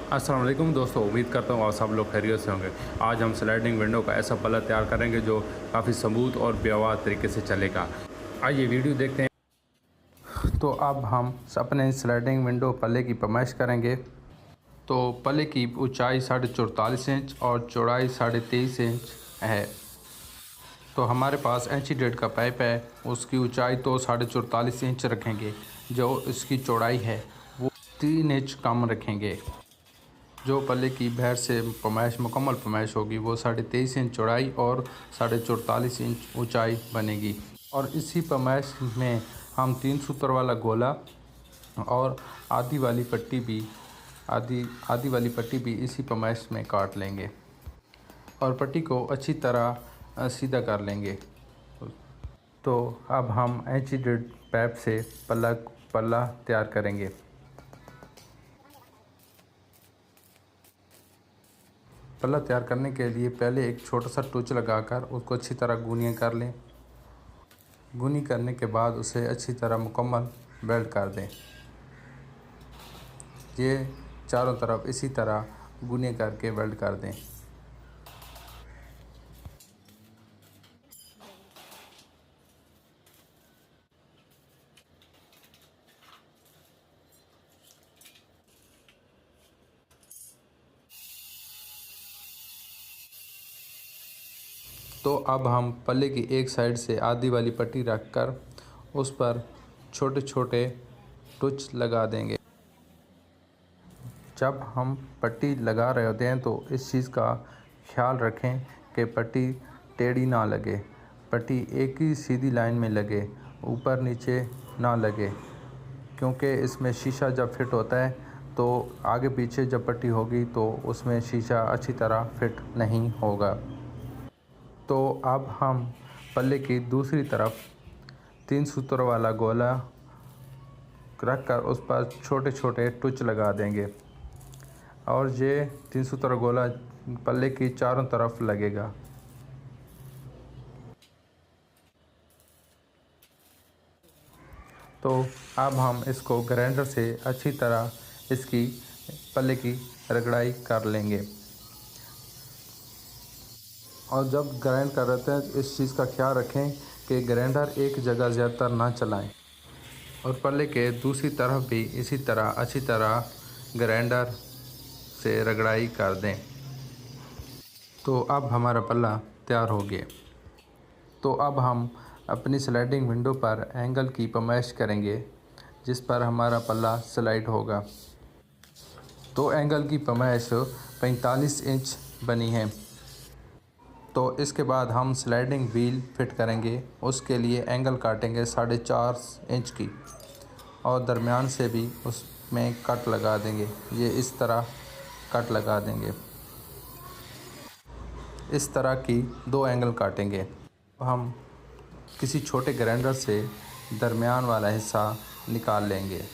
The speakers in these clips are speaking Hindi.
अस्सलाम वालेकुम दोस्तों, उम्मीद करता हूँ आप सब लोग खैरियत से होंगे। आज हम स्लाइडिंग विंडो का ऐसा पल्ला तैयार करेंगे जो काफ़ी स्मूथ और बेआवाज़ तरीके से चलेगा। आइए वीडियो देखते हैं। तो अब हम अपने स्लाइडिंग विंडो पल्ले की पैमाइश करेंगे। तो पल्ले की ऊंचाई 44.5 इंच और चौड़ाई 23.5 इंच है। तो हमारे पास इंची डेढ़ का पाइप है, उसकी ऊंचाई तो 44.5 इंच रखेंगे। जो इसकी चौड़ाई है वो 3 इंच कम रखेंगे। जो पल्ले की बाहर से पैमाइश मुकम्मल पैमाइश होगी वो 23.5 इंच चौड़ाई और 44.5 इंच ऊंचाई बनेगी। और इसी पैमाइश में हम 3 सूत्र वाला गोला और आधी वाली पट्टी भी इसी पैमाइश में काट लेंगे और पट्टी को अच्छी तरह सीधा कर लेंगे। तो अब हम इंची डेढ़ पाइप से पल्ला तैयार करेंगे। पल्ला तैयार करने के लिए पहले एक छोटा सा टुच लगाकर उसको अच्छी तरह गूनियाँ कर लें। गूनी करने के बाद उसे अच्छी तरह मुकम्मल बेल्ट कर दें। ये चारों तरफ इसी तरह गूनियाँ करके वेल्ड कर दें। तो अब हम पल्ले की एक साइड से आधी वाली पट्टी रखकर उस पर छोटे छोटे टुच लगा देंगे। जब हम पट्टी लगा रहे होते हैं तो इस चीज़ का ख्याल रखें कि पट्टी टेढ़ी ना लगे, पट्टी एक ही सीधी लाइन में लगे, ऊपर नीचे ना लगे, क्योंकि इसमें शीशा जब फिट होता है तो आगे पीछे जब पट्टी होगी तो उसमें शीशा अच्छी तरह फिट नहीं होगा। तो अब हम पल्ले की दूसरी तरफ 3 सूत्र वाला गोला रख कर उस पर छोटे छोटे टुच लगा देंगे और ये 3 सूत्र गोला पल्ले की चारों तरफ लगेगा। तो अब हम इसको ग्राइंडर से अच्छी तरह इसकी पल्ले की रगड़ाई कर लेंगे। और जब ग्राइंड कर रहे हैं इस चीज़ का ख्याल रखें कि ग्राइंडर एक जगह ज़्यादातर ना चलाएं और पल्ले के दूसरी तरफ भी इसी तरह अच्छी तरह ग्राइंडर से रगड़ाई कर दें। तो अब हमारा पल्ला तैयार हो गया। तो अब हम अपनी स्लाइडिंग विंडो पर एंगल की पैमाइश करेंगे जिस पर हमारा पल्ला स्लाइड होगा। तो एंगल की पैमाइश 45 इंच बनी है। तो इसके बाद हम स्लाइडिंग व्हील फिट करेंगे, उसके लिए एंगल काटेंगे 4.5 इंच की और दरमियान से भी उसमें कट लगा देंगे। ये इस तरह कट लगा देंगे, इस तरह की 2 एंगल काटेंगे। हम किसी छोटे ग्राइंडर से दरमियान वाला हिस्सा निकाल लेंगे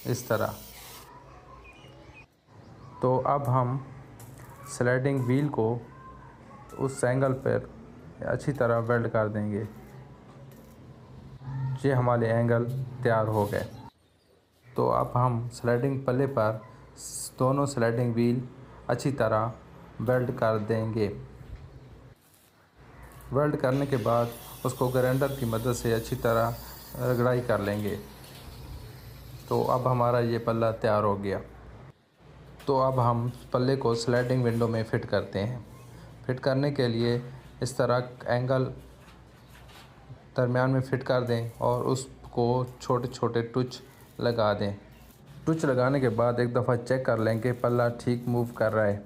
इस तरह। तो अब हम स्लाइडिंग व्हील को उस एंगल पर अच्छी तरह वेल्ड कर देंगे। ये हमारे एंगल तैयार हो गए। तो अब हम स्लाइडिंग पल्ले पर दोनों स्लाइडिंग व्हील अच्छी तरह वेल्ड कर देंगे। वेल्ड करने के बाद उसको ग्राइंडर की मदद से अच्छी तरह रगड़ाई कर लेंगे। तो अब हमारा ये पल्ला तैयार हो गया। तो अब हम पल्ले को स्लाइडिंग विंडो में फ़िट करते हैं। फिट करने के लिए इस तरह एंगल दरमियान में फ़िट कर दें और उसको छोटे छोटे टुच लगा दें। टुच लगाने के बाद एक दफ़ा चेक कर लें कि पल्ला ठीक मूव कर रहा है।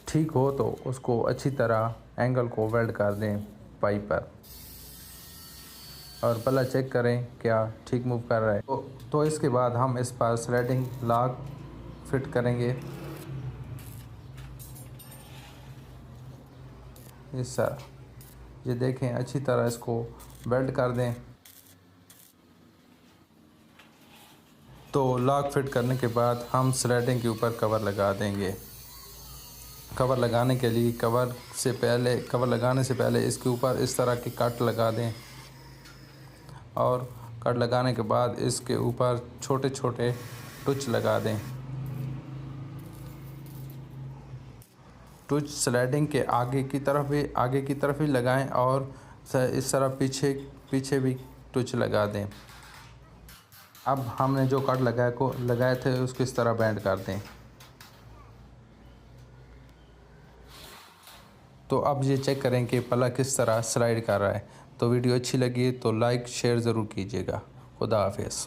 ठीक हो तो उसको अच्छी तरह एंगल को वेल्ड कर दें पाइप पर और पल्ला चेक करें क्या ठीक मूव कर रहा है। तो इसके बाद हम इस पर स्लाइडिंग लॉक फिट करेंगे इस तरह। ये देखें अच्छी तरह इसको वेल्ड कर दें। तो लॉक फिट करने के बाद हम स्लाइडिंग के ऊपर कवर लगा देंगे। कवर लगाने के लिए कवर लगाने से पहले इसके ऊपर इस तरह की कट लगा दें और कट लगाने के बाद इसके ऊपर छोटे छोटे टुच लगा दें। टुच स्लाइडिंग के आगे की तरफ ही लगाएं और इस तरह पीछे भी टुच लगा दें। अब हमने जो कट लगाए थे उसको इस तरह बैंड कर दें। तो अब ये चेक करें कि पल्ला किस तरह स्लाइड कर रहा है। तो वीडियो अच्छी लगी तो लाइक शेयर ज़रूर कीजिएगा। खुदा हाफिज़।